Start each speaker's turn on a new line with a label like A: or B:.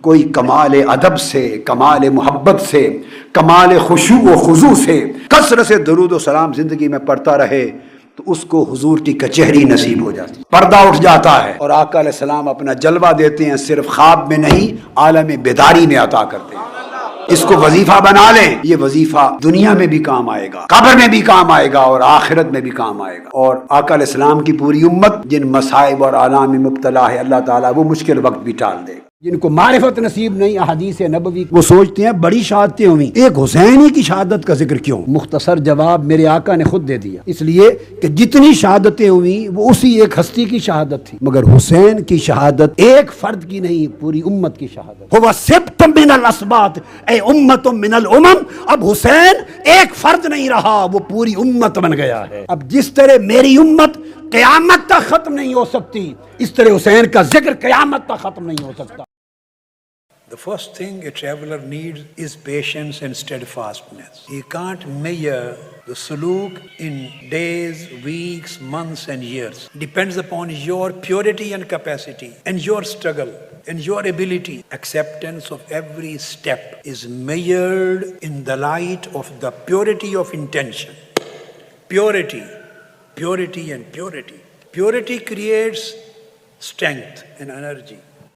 A: کوئی کمال ادب سے، کمال محبت سے، کمال خشوع و خضوع سے کثرت سے درود و سلام زندگی میں پڑھتا رہے تو اس کو حضور کی کچہری نصیب ہو جاتی، پردہ اٹھ جاتا ہے، اور آقا علیہ السلام اپنا جلوہ دیتے ہیں، صرف خواب میں نہیں عالم بیداری میں عطا کرتے ہیں۔ اس کو وظیفہ بنا لیں، یہ وظیفہ دنیا میں بھی کام آئے گا، قبر میں بھی کام آئے گا، اور آخرت میں بھی کام آئے گا۔ اور آقا علیہ السلام کی پوری امت جن مصائب اور آلام میں مبتلا ہے، اللہ تعالیٰ وہ مشکل وقت بھی ٹال دے گا۔ جن کو معرفت نصیب نہیں احادیث نبوی، وہ سوچتے ہیں بڑی شہادتیں ہوئیں، ایک حسین ہی کی شہادت کا ذکر کیوں؟ مختصر جواب میرے آقا نے خود دے دیا، اس لیے کہ جتنی شہادتیں ہوئیں وہ اسی ایک ہستی کی شہادت تھی، مگر حسین کی شہادت ایک فرد کی نہیں، پوری امت کی شہادت۔ هو سبط من الاسباط اے امت من الامم، اب حسین ایک فرد نہیں رہا، وہ پوری امت بن گیا ہے۔ اب جس طرح میری امت قیامت تک ختم نہیں ہو سکتی، اس طرح حسین کا ذکر قیامت تک ختم نہیں ہو سکتا۔
B: The first thing a traveler needs is patience and steadfastness. He can't measure the suluk in days, weeks, months and years. Depends upon your purity and capacity and your struggle and your ability. Acceptance of every step is measured in the light of the purity of intention. Purity, purity and purity. Purity creates strength and energy.